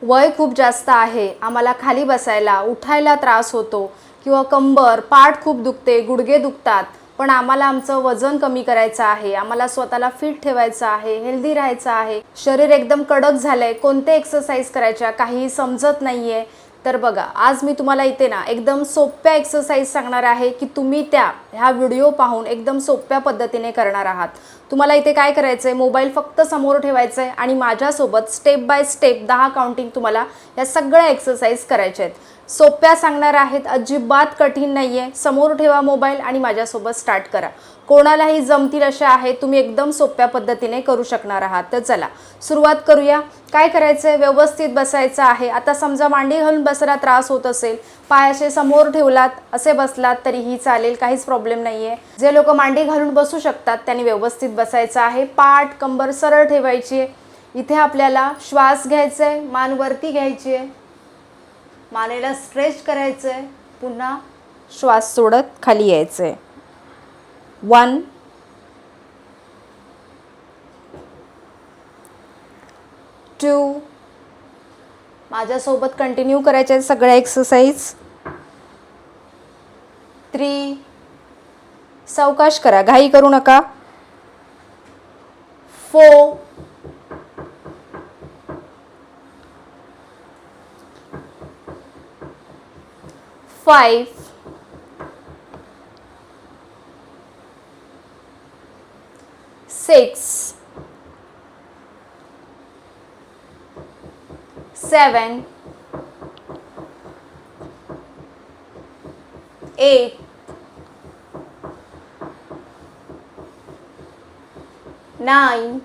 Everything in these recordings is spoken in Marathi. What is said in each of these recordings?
वय खूप जास्त आहे, आम्हाला खाली बसायला उठायला त्रास होतो किंवा कंबर पाठ खूप दुखते, गुडघे दुखतात, पण आम्हाला आमचं वजन कमी करायचं आहे, आम्हाला स्वतःला फिट ठेवायचं आहे, हेल्दी राहायचं आहे, शरीर एकदम कडक झालंय, कोणते एक्सरसाइज करायच्या काही समजत नाहीये, तर बघा आज मी तुम्हाला इथे ना एकदम सोप्या एक्सरसाइज सांगणार आहे की तुम्ही ह्या व्हिडिओ पाहून एकदम सोप्या पद्धतीने करणार आहात। तुम्हाला इथे काय करायचं आहे, मोबाईल फक्त समोर ठेवायचं आहे आणि माझ्यासोबत स्टेप बाय स्टेप 10 काउंटिंग तुम्हाला या सगळ्या एक्सरसाइज करायच्या आहेत। सोप्या सांगणार आहेत, अजिबात कठीण नाही आहे। समोर ठेवा मोबाईल आणि माझ्यासोबत स्टार्ट करा। कोणालाही जमतील अशा आहेत, तुम्ही एकदम सोप्या पद्धतीने करू शकणार आहात। तर चला सुरुवात करूया। काय करायचं आहे, व्यवस्थित बसायचं आहे। आता समजा मांडी घालून बसायला त्रास होत असेल, पाय असे समोर ठेवलात, असे बसलात तरीही चालेल, काहीच प्रॉब्लेम नाही आहे। जे लोक मांडी घालून बसू शकतात त्यांनी व्यवस्थित बसायचं आहे। पाठ कंबर सरळ ठेवायची आहे। इथे आपल्याला श्वास घ्यायचा आहे, मान वरती घ्यायची आहे, मानेला स्ट्रेच करायचं आहे, पुन्हा श्वास सोडत खाली यायचं आहे। 1 2 माझ्यासोबत कंटिन्यू करायच्या आहेत सगळ्या एक्सरसाइज। 3 सावकाश करा, घाई करू नका। 4 5 6 7 8 9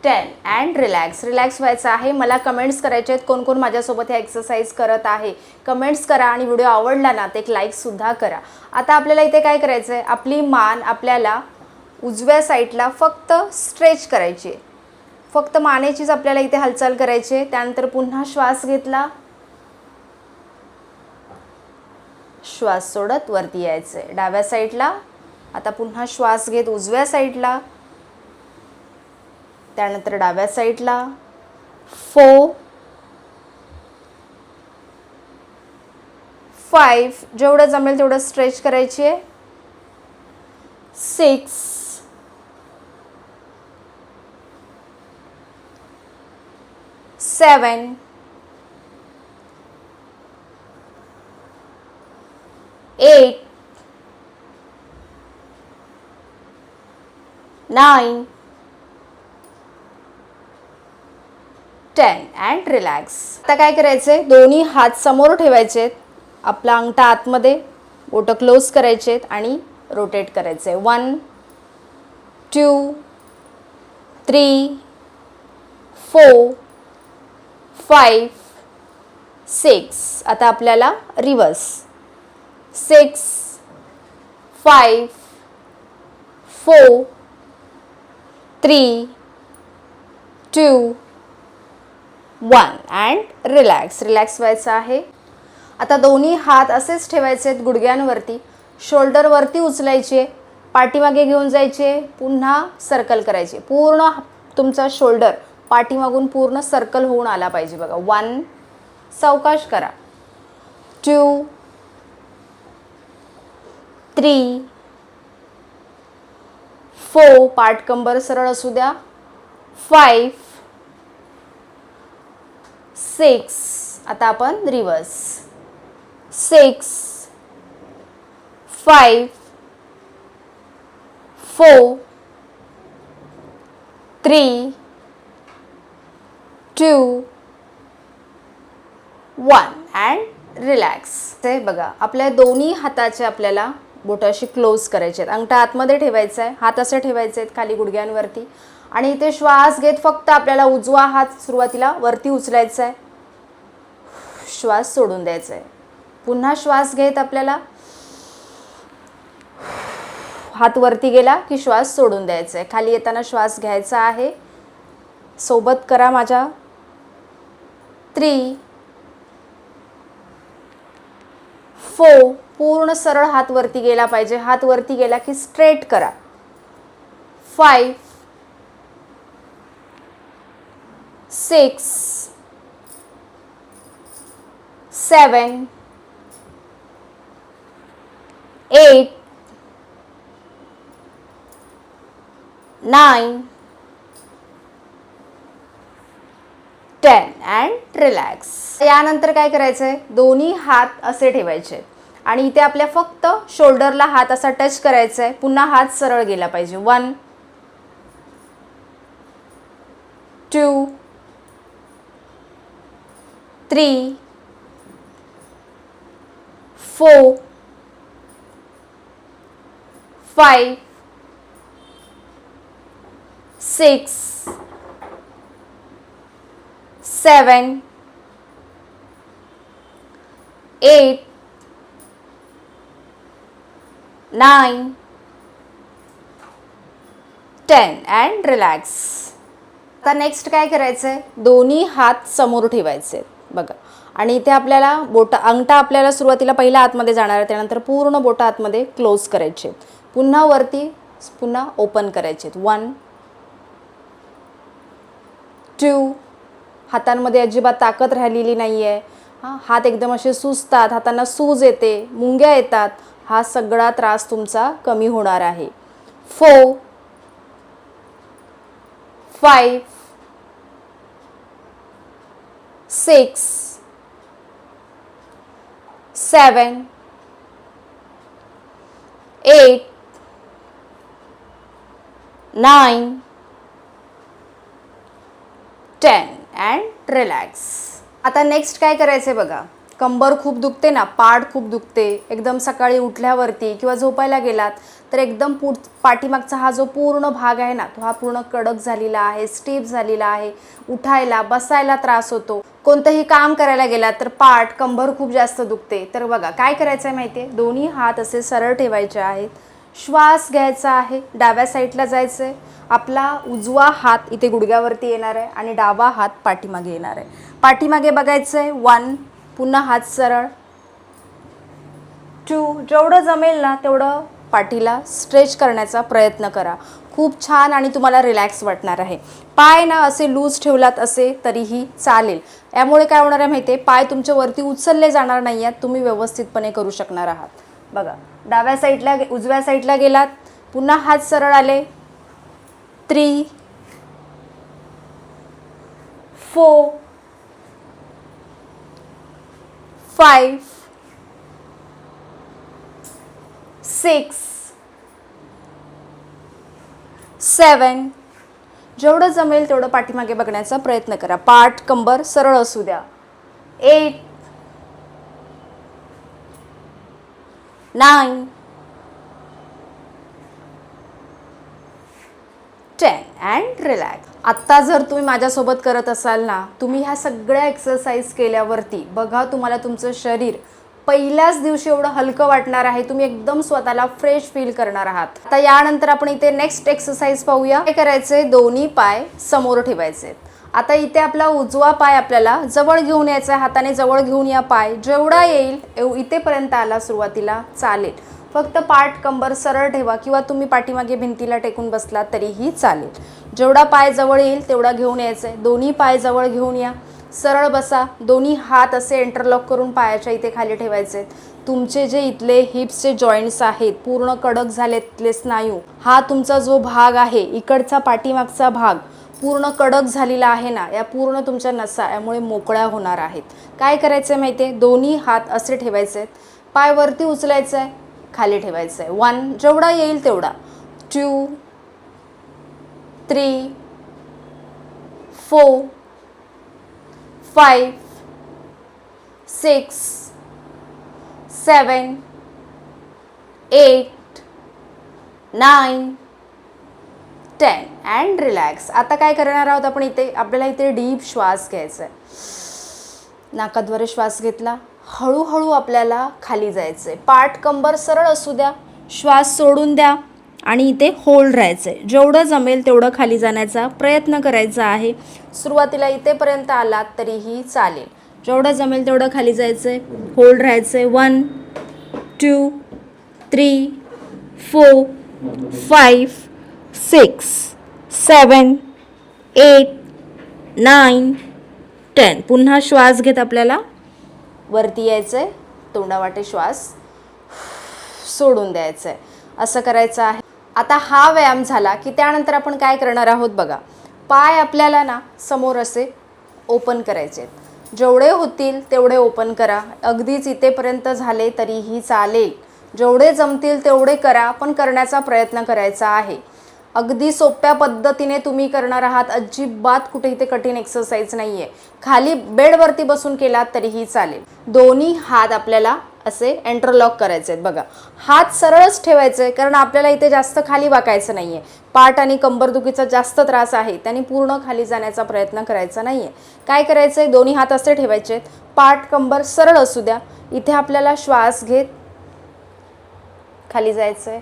10 अँड रिलॅक्स व्हायचं आहे। मला कमेंट्स करायचे आहेत, कोण कोण माझ्यासोबत ह्या एक्सरसाइज करत आहे कमेंट्स करा आणि व्हिडिओ आवडला ना तर एक लाईकसुद्धा करा। आता आपल्याला इथे काय करायचं आहे, आपली मान आपल्याला उजव्या साईडला फक्त स्ट्रेच करायची आहे, फक्त मानेचीच आपल्याला इथे हालचाल करायची आहे। त्यानंतर पुन्हा श्वास घेतला, श्वास सोडत वरती यायचं आहे डाव्या साईडला। आता पुन्हा श्वास घेत उजव्या साईडला, त्यानंतर डाव्या साईडला। 4 5 जेवढं जमेल तेवढं स्ट्रेच करायची आहे। 6 7 8 9 10 अँड रिलॅक्स। आता काय करायचं आहे, दोन्ही हात समोर ठेवायचे आहेत, आपला अंगठा आतमध्ये, बोटं क्लोज करायचे आहेत आणि रोटेट करायचं आहे। 1 2 3 4 5 6 आता आपल्याला रिवर्स 6 5 4 3 2 1 अँड रिलॅक्स व्हायचं आहे। आता दोन्ही हात असेच ठेवायचे आहेत गुडघ्यांवरती, शोल्डर वरती उचलायचे आहे, पाठीमागे घेऊन जायचे, पुन्हा सर्कल करायचे, पूर्ण तुमचा शोल्डर पाठीमागून पूर्ण सर्कल होऊन आला पाहिजे बघा। 1 सावकाश करा, 2 3 4 पाठ कंबर सरळ असू द्या, 5 6 आता आपण रिवर्स 6 5 4 3 2 1 अँड रिलॅक्स। ते बघा आपल्या दोन्ही हाताचे आपल्याला बोटं अशी क्लोज करायचे आहेत, अंगठा आतमध्ये ठेवायचा आहे, हात असे ठेवायचे आहेत खाली गुडघ्यांवरती आणि इथे श्वास घेत फक्त आपल्याला उजवा हात सुरुवातीला वरती उचलायचा आहे, श्वास सोडून द्यायचा आहे, पुन्हा श्वास घेत आपल्याला हात वरती गेला की श्वास सोडून द्यायचा आहे, खाली येताना श्वास घ्यायचा आहे। सोबत करा माझ्या। 3 4 पूर्ण सरळ हात वरती गेला पाहिजे, हात वरती गेला की स्ट्रेट करा। 5 6 7 8 9 10 अँड रिलॅक्स. यानंतर काय करायचं आहे, दोन्ही हात असे ठेवायचे आणि इथे आपल्या फक्त शोल्डरला हात असा टच करायचा आहे. पुन्हा हात सरळ गेला पाहिजे. 1 2 3 4 5 6 7 8 9 10 अँड रिलॅक्स. आता नेक्स्ट काय करायचं आहे, दोन्ही हात समोर ठेवायचे आहेत बघा. आणि इथे आपल्याला अंगठा आपल्याला सुरुवातीला पहिला आतमध्ये जाणार आहे, त्यानंतर पूर्ण बोटं आतमध्ये क्लोज करायचे. पुन्हा वरती पुन्हा ओपन करायचे. 1 2 हातांमध्ये अजिबात ताकद राहिलेली नाही आहे. हात एकदम असे सुजतात, हातांना सूज येते, मुंग्या येतात. हा सगळा त्रास तुमचा कमी होणार आहे. 4 5 6 7 8 9 10 अँड रिलॅक्स. आता नेक्स्ट काय करायचं आहे बघा. कंबर खूप दुखते ना, पाठ खूप दुखते, एकदम सकाळी उठल्यावरती किंवा झोपायला गेलात तर एकदम पाठीमागचा हा जो पूर्ण भाग आहे ना, तो हा पूर्ण कडक झालेला आहे, स्टिफ झालेला आहे. उठायला बसायला त्रास होतो. कोणतंही काम करायला गेलात तर पाठ कंबर खूप जास्त दुखते. तर बघा काय करायचं आहे माहिती आहे, दोन्ही हात असे सरळ ठेवायचे आहेत. श्वास घ्यायचा आहे, डाव्या साईडला जायचं आहे. आपला उजवा हात इथे गुडघ्यावरती येणार आहे आणि डावा हात पाठीमागे येणार आहे. पाठीमागे बघायचं आहे. 1 पुन्हा हात सरळ. 2 जेवढं जमेल ना तेवढं पाठीला स्ट्रेच करण्याचा प्रयत्न करा. खूप छान आणि तुम्हाला रिलॅक्स वाटणार आहे. पाय ना असे लूज ठेवलात असे तरीही चालेल. यामुळे काय होणार आहे माहिती आहे, पाय तुमच्या वरती उचलले जाणार नाही आहेत, तुम्ही व्यवस्थितपणे करू शकणार आहात. बघा डाव्या साईडला उजव्या साईडला गेलात, पुन्हा हात सरळ आले. 3 4 5 6 7 जेवढं जमेल तेवढं पाठीमागे बघण्याचा प्रयत्न करा. पाठ कंबर सरळ असू द्या. 8 9 10 अँड रिलॅक्स. आत्ता जर तुम्ही माझ्यासोबत करत असाल ना, तुम्ही ह्या सगळ्या एक्सरसाइज केल्यावरती बघा तुम्हाला तुमचं शरीर पहिल्याच दिवशी एवढं हलकं वाटणार आहे. तुम्ही एकदम स्वतःला फ्रेश फील करणार आहात. आता यानंतर आपण इथे नेक्स्ट एक्सरसाइज पाहूया. काय करायचे, दोन्ही पाय समोर ठेवायचे. आता इथे आपला उजवा पाय आपल्याला जवळ घेऊन यायचा आहे. हाताने जवळ घेऊन या. पाय जेवढा येईल इथेपर्यंत आला सुरुवातीला चालेल. फक्त पाठ कंबर सरळ ठेवा किंवा तुम्ही पाठीमागे भिंतीला टेकून बसलात तरीही चालेल. जेवढा पाय जवळ येईल तेवढा घेऊन यायचं आहे. दोन्ही पाय जवळ घेऊन या. सरळ बसा. दोन्ही हात असे इंटरलॉक करून पायाच्या इथे खाली ठेवायचे. तुमचे जे इथले हिप्सचे जॉईंट्स आहेत पूर्ण कडक झालेत. इथले स्नायू, हा तुमचा जो भाग आहे इकडचा पाठीमागचा भाग पूर्ण कडक झालेला आहे ना, या पूर्ण तुमच्या नसा यामुळे मोकळ्या होणार आहेत. काय करायचं आहे माहिती आहे, दोन्ही हात असे ठेवायचे आहेत. पाय वरती उचलायचं आहे, खाली ठेवायचं आहे. 1 जेवढा येईल तेवढा. 2 3 4 5 6 7 8 9 10 अँड रिलॅक्स. आता काय करणार आहोत आपण इथे, आपल्याला इथे डीप श्वास घ्यायचा आहे. नाकाद्वारे श्वास घेतला, हळूहळू आपल्याला खाली जायचं आहे. पाठ कंबर सरळ असू द्या, श्वास सोडून द्या आणि इथे होल्ड राहायचं आहे. जेवढं जमेल तेवढं खाली जाण्याचा प्रयत्न करायचा आहे. सुरुवातीला इथेपर्यंत आलात तरीही चालेल. जेवढं जमेल तेवढं खाली जायचं आहे, होल्ड राहायचं आहे. 1 2 3 4 5 6 7 8 9, 10. पुन्हा श्वास घेत आपल्याला वरती यायचं आहे, तोंडावाटे श्वास सोडून द्यायचं आहे, असं करायचं आहे. आता हा व्यायाम झाला की त्यानंतर आपण काय करणार आहोत बघा. पाय आपल्याला ना समोर असे ओपन करायचे आहेत. जेवढे होतील तेवढे ओपन करा. अगदीच इथेपर्यंत झाले तरीही चालेल. जेवढे जमतील तेवढे करा, पण करण्याचा प्रयत्न करायचा आहे. अगदी सोप्या पद्धतीने तुम्ही करणार आहात. अजिबात कुठे इथे कठीण एक्सरसाइज नाही आहे. खाली बेडवरती बसून केलात तरीही चालेल. दोन्ही हात आपल्याला असे एंटरलॉक करायचे आहेत बघा. हात सरळच ठेवायचे कारण आपल्याला इथे जास्त खाली वाकायचं नाही आहे. पाठ आणि कंबरदुखीचा जास्त त्रास आहे, त्यांनी पूर्ण खाली जाण्याचा प्रयत्न करायचा नाही आहे. काय करायचं आहे, दोन्ही हात असे ठेवायचे आहेत. पाठ कंबर सरळ असू द्या. इथे आपल्याला श्वास घेत खाली जायचं आहे.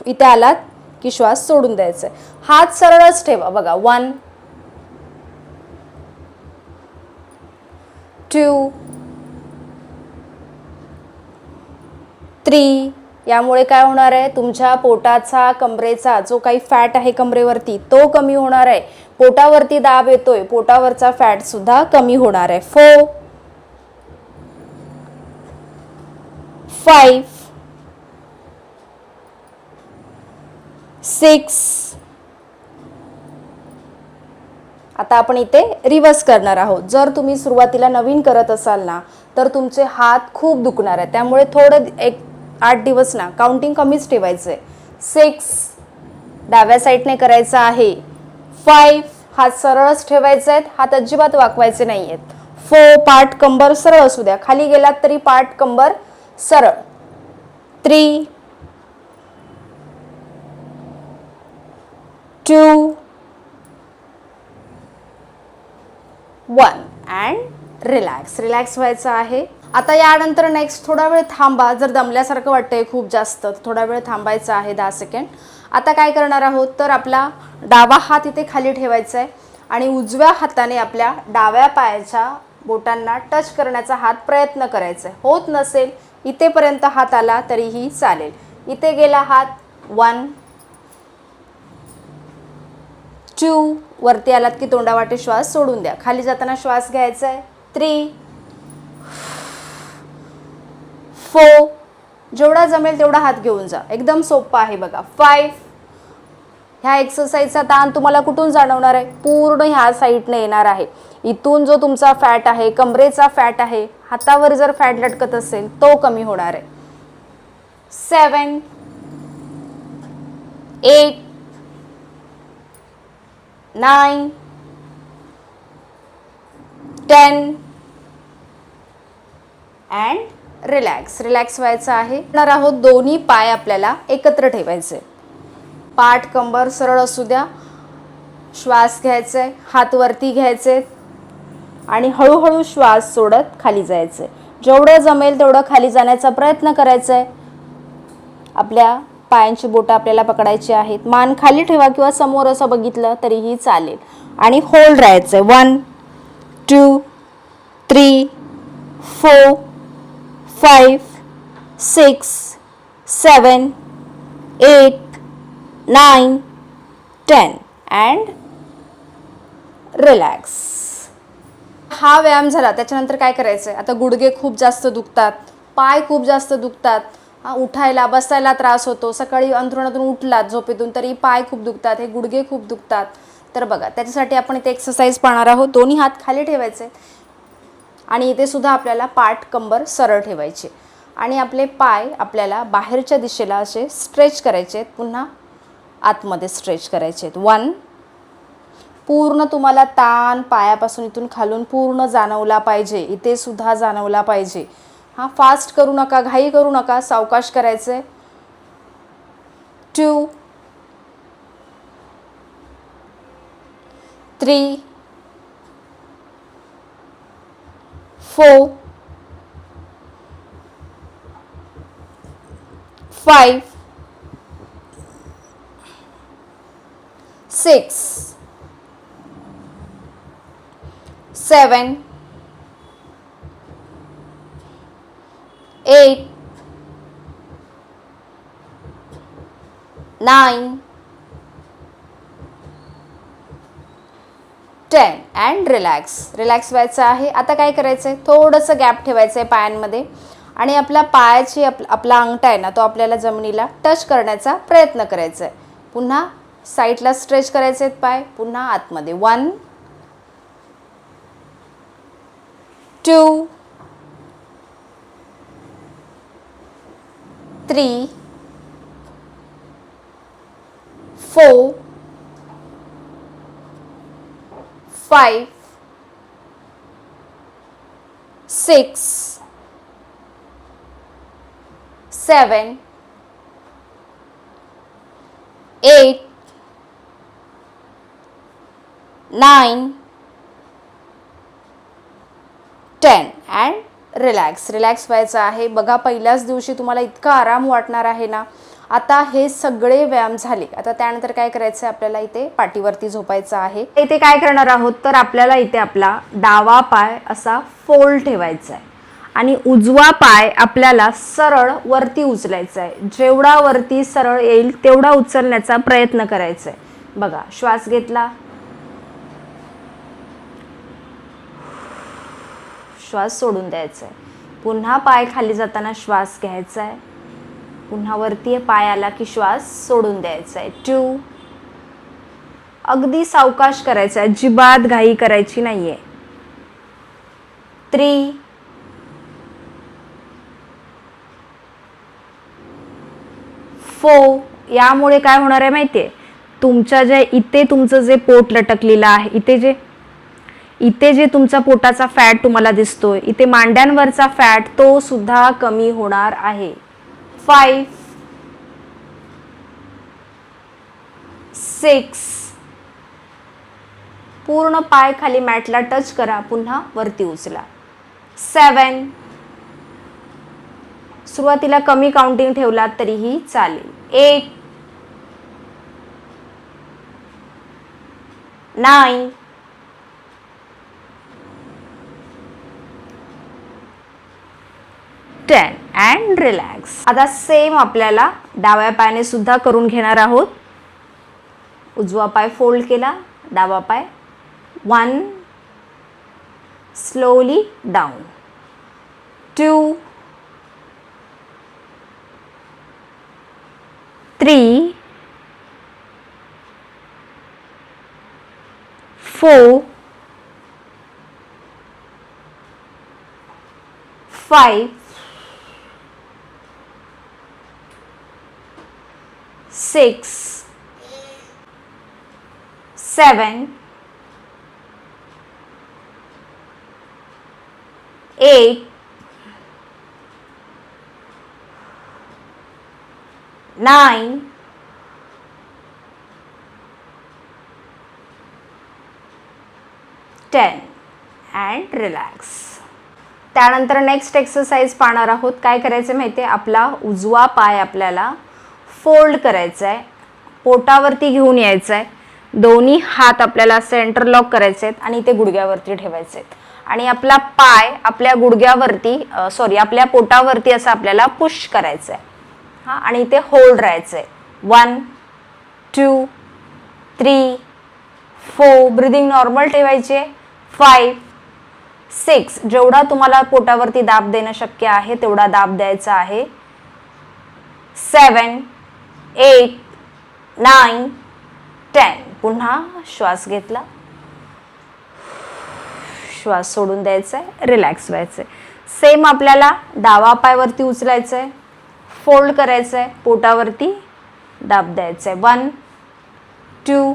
इथे आलात की श्वास सोडून द्यायचा आहे. हात सरळच ठेवा बघा. 1, 2, 3. यामुळे काय होणार आहे, तुमच्या पोटाचा कमरेचा जो काही फॅट आहे कमरेवरती तो कमी होणार आहे. पोटावरती दाब येतोय, पोटावरचा फॅट सुद्धा कमी होणार आहे. 4, 5, 6. आता आपण इथे रिव्हर्स करणार आहोत. जर तुम्ही सुरुवातीला नवीन करत असाल ना तर तुमचे हात खूप दुखणार आहेत. त्यामुळे थोडं 8 दिवस ना काउंटिंग कमीच ठेवायचं आहे. 6 डाव्या साईडने करायचं आहे. 5 हात सरळच ठेवायचे आहेत, हात अजिबात वाकवायचे नाही आहेत. 4 पाठ कंबर सरळ असू द्या, खाली गेलात तरी पाठ कंबर सरळ. 3, 2, 1 अँड रिलॅक्स व्हायचं आहे. आता यानंतर नेक्स्ट थोडा वेळ थांबा. जर दमल्यासारखं वाटतंय खूप जास्त, थोडा वेळ थांबायचं आहे 10 सेकंड. आता काय करणार आहोत, तर आपला डावा हात इथे खाली ठेवायचा आहे आणि उजव्या हाताने आपल्या डाव्या पायाच्या बोटांना टच करण्याचा हात प्रयत्न करायचा आहे. होत नसेल इथेपर्यंत हात आला तरीही चालेल. इथे गेला हात. 1, 2 वरती आलात की तोंडावाटे श्वास सोडून द्या. खाली जाताना श्वास घ्यायचा आहे. 3, 4 जेवढा जमेल तेवढा हात घेऊन जा. एकदम सोपं आहे बघा. 5 ह्या एक्सरसाइजचा ताण तुम्हाला कुठून जाणवणार आहे, पूर्ण ह्या साईडने येणार आहे. इथून जो तुमचा फॅट आहे, कमरेचा फॅट आहे, हातावर जर फॅट लटकत असेल तो कमी होणार आहे. 7, 8, 9, 10 अँड रिलॅक्स व्हायचं आहे. करणार आहोत. दोन्ही पाय आपल्याला एकत्र ठेवायचे. पाठ कंबर सरळ असू द्या. श्वास घ्यायचा आहे, हात वरती घ्यायचे आणि हळूहळू श्वास सोडत खाली जायचे. जेवढं जमेल तेवढं खाली जाण्याचा प्रयत्न करायचा आहे. आपल्या पायांची बोटं आपल्याला पकडायची आहेत. मान खाली ठेवा किंवा समोर असं बघितलं तरीही चालेल आणि होल्ड राहायचं आहे. 1, 2, 3, 4, 5, 6, 7, 8, 9, 10 अँड रिलॅक्स. हा व्यायाम झाला. त्याच्यानंतर काय करायचं आहे, आता गुडघे खूप जास्त दुखतात, पाय खूप जास्त दुखतात, उठायला बसायला त्रास होतो, सकाळी अंथरुणातून उठलात झोपेतून तरी पाय खूप दुखतात, हे गुडघे खूप दुखतात. तर बघा त्याच्यासाठी आपण इथे एक्सरसाइज पाहणार आहोत. दोन्ही हात खाली ठेवायचे आणि इथे सुद्धा आपल्याला पाठ कंबर सरळ ठेवायचे आणि आपले पाय आपल्याला बाहेरच्या दिशेला असे स्ट्रेच करायचे आहेत. पुन्हा आतमध्ये स्ट्रेच करायचे आहेत. 1 पूर्ण तुम्हाला ताण पायापासून इथून खालून पूर्ण जाणवला पाहिजे. इथे सुद्धा जाणवला पाहिजे. फास्ट करू नका, घाई करू नका, सावकाश करायचे. 2, 3, 4, 5, 6, 7, 8, 9, 10 अँड रिलॅक्स. रिलॅक्स व्हायचं आहे. आता काय करायचं आहे, थोडंसं गॅप ठेवायचं आहे पायांमध्ये आणि आपल्या पायाची आपला अंगठा आहे ना तो आपल्याला जमिनीला टच करण्याचा प्रयत्न करायचा आहे. पुन्हा साईडला स्ट्रेच करायचे आहेत पाय, पुन्हा आतमध्ये. 1 2 3 4 5 6 7 8 9 10 अँड रिलॅक्स. रिलॅक्स व्हायचं आहे. बघा पहिल्याच दिवशी तुम्हाला इतका आराम वाटणार आहे ना. आता हे सगळे व्यायाम झाले. आता त्यानंतर काय करायचं आहे, आपल्याला इथे पाठीवरती झोपायचं आहे. इथे काय करणार आहोत, तर आपल्याला इथे आपला डावा पाय असा फोल्ड ठेवायचा आहे आणि उजवा पाय आपल्याला सरळ वरती उचलायचा आहे. जेवढा वरती सरळ येईल तेवढा उचलण्याचा प्रयत्न करायचा आहे. बघा, श्वास घेतला, श्वास सोडून द्यायचा आहे. पुन्हा पाय खाली जाताना श्वास घ्यायचा आहे, पुन्हा वरती पाय आला की श्वास सोडून द्यायचा आहे. 2 अगदी सावकाश करायचं आहे, अजिबात घाई करायची नाहीये. 3 4 यामुळे काय होणार आहे माहितीये, तुमच्या जे इथे तुमचं जे पोट लटकलेलं आहे, इथे जे तुमचा पोटाचा फॅट तुम्हाला दिसतोय, इथे मांड्यांवरचा फॅट तो सुद्धा कमी होणार आहे. 5 6 पूर्ण पाय खाली मॅटला टच करा, पुन्हा वरती उचला. 7 सुरुवातीला कमी काउंटिंग ठेवलात तरीही चालेल. 8 9 10 अँड रिलॅक्स. आता सेम आपल्याला डाव्या पायाने सुद्धा करून घेणार आहोत. उजवा पाय फोल्ड केला, डावा पाय 1 स्लोली डाऊन, 2 3 4 5 6 7 8 9 10 अँड रिलॅक्स. त्यानंतर नेक्स्ट एक्सरसाइज पाहणार आहोत. काय करायचं माहिती आहे, आपला उजवा पाय आपल्याला फोल्ड करायचा आहे, पोटावरती घेऊन यायचं आहे, दोन्ही हात आपल्याला सेंटर लॉक करायचे आहेत आणि ते गुडघ्यावरती ठेवायचे आहेत आणि आपला पाय आपल्या गुडघ्यावरती आपल्या पोटावरती असं आपल्याला पुश करायचं आहे. हां, आणि ते होल्ड राहायचं आहे. 1 2 3 4 ब्रीदिंग नॉर्मल ठेवायचे. 5 6 जेवढा तुम्हाला पोटावरती दाब देणं शक्य आहे तेवढा दाब द्यायचा आहे. 7 8 9 10 पुन्हा श्वास घेतला, श्वास सोडून द्यायचा आहे, रिलॅक्स व्हायचं आहे. सेम आपल्याला डावा पायवरती उचलायचं आहे, फोल्ड करायचं आहे, पोटावरती दाब द्यायचं आहे. 1 2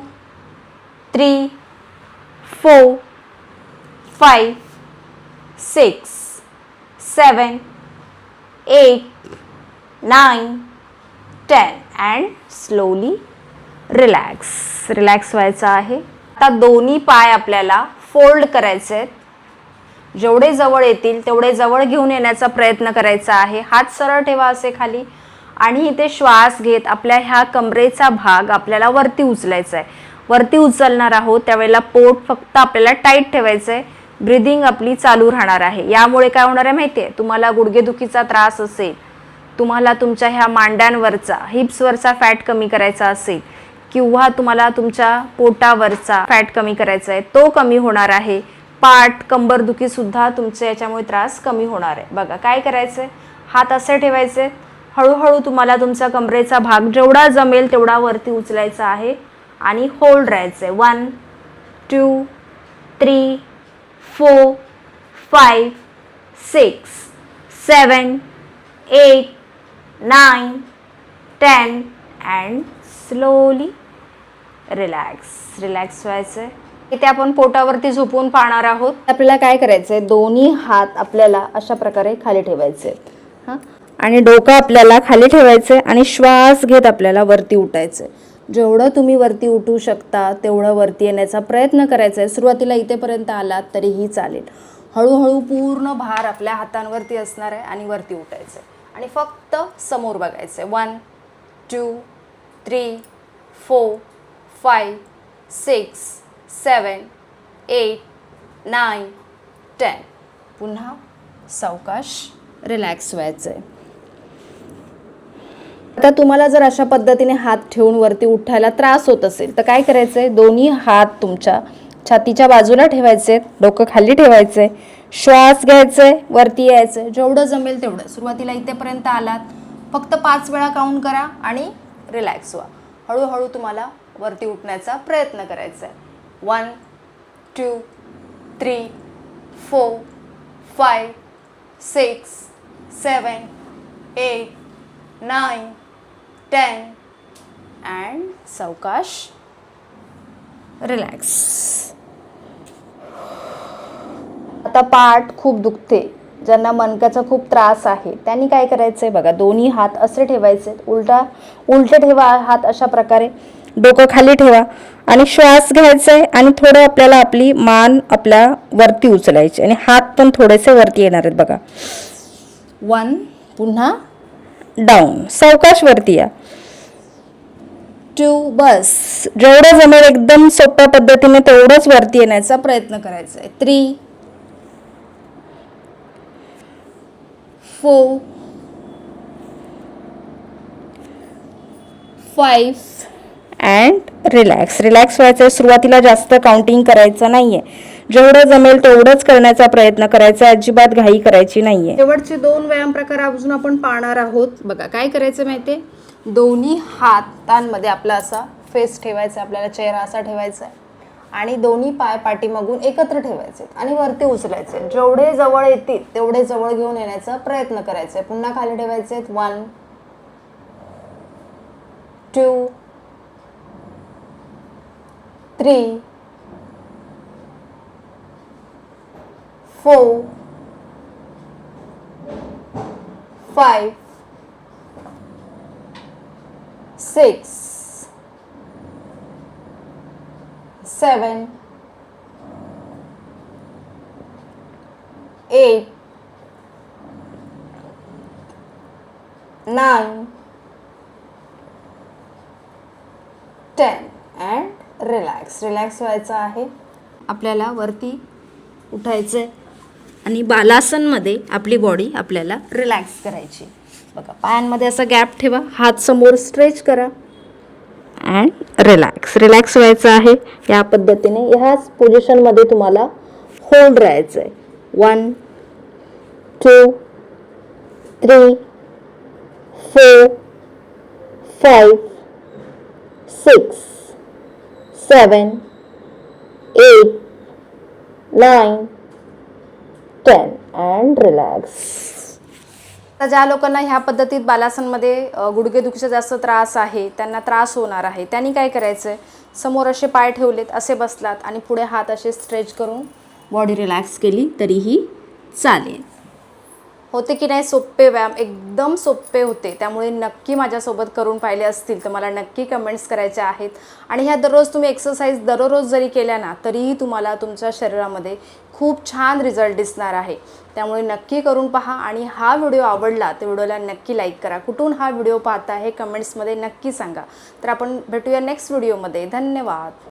3 4 5 6 7 8 9 10 अँड स्लोली रिलॅक्स. रिलॅक्स व्हायचं आहे. आता दोन्ही पाय आपल्याला फोल्ड करायचे आहेत, जेवढे जवळ येतील तेवढे जवळ घेऊन येण्याचा प्रयत्न करायचा आहे. हात सरळ ठेवा असे खाली आणि इथे श्वास घेत आपल्या ह्या कमरेचा भाग आपल्याला वरती उचलायचा आहे. वरती उचलणार आहोत त्यावेळेला पोट फक्त आपल्याला टाईट ठेवायचं आहे. ब्रीदिंग आपली चालू राहणार आहे. यामुळे काय होणार आहे माहिती आहे, तुम्हाला गुडघेदुखीचा त्रास असेल, तुम्हाला तुमच्या ह्या मांड्यांवरचा हिप्सवरचा फॅट कमी करायचा असेल किंवा तुम्हाला तुमच्या पोटावरचा फॅट कमी करायचा आहे तो कमी होणार आहे. पाठ कंबरदुखी सुद्धा तुमचे याच्यामुळे त्रास कमी होणार आहे. बघा काय करायचं आहे, हात असे ठेवायचे, हळूहळू तुम्हाला तुमचा कमरेचा भाग जेवढा जमेल तेवढा वरती उचलायचा आहे आणि होल्ड राहायचं आहे. 1 2 3 4 5 6 7 8 9 10 अँड स्लोली रिलॅक्स व्हायचं आहे. इथे आपण पोटावरती झोपून पाहणार आहोत. आपल्याला काय करायचं आहे, दोन्ही हात आपल्याला अशा प्रकारे खाली ठेवायचे आहेत. हां, आणि डोकं आपल्याला खाली ठेवायचं आहे आणि श्वास घेत आपल्याला वरती उठायचं आहे. जेवढं तुम्ही वरती उठू शकता तेवढं वरती येण्याचा प्रयत्न करायचा आहे. सुरुवातीला इथेपर्यंत आलात तरीही चालेल. हळूहळू पूर्ण भार आपल्या हातांवरती असणार आहे आणि वरती उठायचं आहे आणि फक्त समोर बघायचं आहे. 1 2 3 4 5 6 7 8 9 10. पुन्हा सावकाश रिलॅक्स व्हायचं आहे. आता तुम्हाला जर अशा पद्धतीने हात ठेवून वरती उठायला त्रास होत असेल तर काय करायचं आहे, दोन्ही हात तुमच्या छातीच्या बाजूला ठेवायचे, डोकं खाली ठेवायचे, श्वास घ्यायचे, वरती यायचं जेवढं जमेल तेवढं. सुरुवातीला इथेपर्यंत आलात, फक्त 5 वेळा काउंट करा आणि रिलॅक्स व्हा. हळूहळू तुम्हाला वरती उठण्याचा प्रयत्न करायचा आहे. 1 2 3 4 5 6 7 8 9 10 अँड सावकाश रिलॅक्स. आता पाठ खूप दुखते, ज्यांना मणक्याचा खूप त्रास आहे त्यांनी काय करायचं आहे बघा, दोन्ही हात असे ठेवायचे, उलटे ठेवा हात अशा प्रकारे, डोकं खाली ठेवा आणि श्वास घ्यायचा आहे आणि थोडं आपल्याला आपली मान आपल्या वरती उचलायची आणि हात पण थोडेसे वरती येणार आहेत बघा. 1 पुन्हा डाऊन, सावकाश वरती या. 2 बस, जेवढं जमेल एकदम सोप्या पद्धतीने तेवढंच वरती येण्याचा प्रयत्न करायचा आहे. 3 4 5 अँड रिलॅक्स व्हायचं आहे. सुरुवातीला जास्त काउंटिंग करायचं नाहीये, जेवढं जमेल तेवढंच करण्याचा प्रयत्न करायचा, अजिबात घाई करायची नाहीये. शेवटचे 2 व्यायाम प्रकार अजून आपण पाहणार आहोत. बघा काय करायचं माहितीये, दोन्ही हातांमध्ये आपला असा फेस ठेवायचा, आपल्याला चेहरा असा ठेवायचा आहे आणि दोन्ही पाय पाठीमागून एकत्र ठेवायचे आणि वरती उचलायचे. जेवढे जवळ येतील तेवढे जवळ घेऊन येण्याचा प्रयत्न करायचा आहे. पुन्हा खाली ठेवायचे. 1 2 3 4 5 6 7 8 9 10 अँड रिलॅक्स व्हायचं आहे. आपल्याला वरती उठायचं आहे आणि बालासनमध्ये आपली बॉडी आपल्याला रिलॅक्स करायची. बघा पायांमध्ये असा गॅप ठेवा, हात समोर स्ट्रेच करा अँड रिलॅक्स व्हायचं आहे. या पद्धतीने ह्याच पोझिशनमध्ये तुम्हाला होल्ड राहायचं आहे. 1 2 3 4 5 6 7 8 9 10 अँड रिलॅक्स. तर ज्या लोकांना ह्या पद्धतीत बालासनमध्ये गुडघेदुखीचा जास्त त्रास आहे, त्यांना त्रास होणार आहे, त्यांनी काय करायचं आहे, समोर असे पाय ठेवलेत, असे बसलात आणि पुढे हात असे स्ट्रेच करून बॉडी रिलॅक्स केली तरीही चालेल. होते की नाही सोपे व्यायाम, एकदम सोपे होते. त्यामुळे नक्की माझ्यासोबत करून पाहिले असतील तर मला नक्की कमेंट्स करायच्या आहेत. आणि ह्या दररोज तुम्ही एक्सरसाइज दररोज जरी केल्या ना तरीही तुम्हाला तुमच्या शरीरामध्ये खूप छान रिझल्ट दिसणार आहे. त्यामुळे नक्की करून पहा. आणि हा व्हिडिओ आवडला तर व्हिडिओला नक्की लाईक करा. कुठून हा व्हिडिओ पाहता हे कमेंट्समध्ये नक्की सांगा. तर आपण भेटूया नेक्स्ट व्हिडिओमध्ये. धन्यवाद.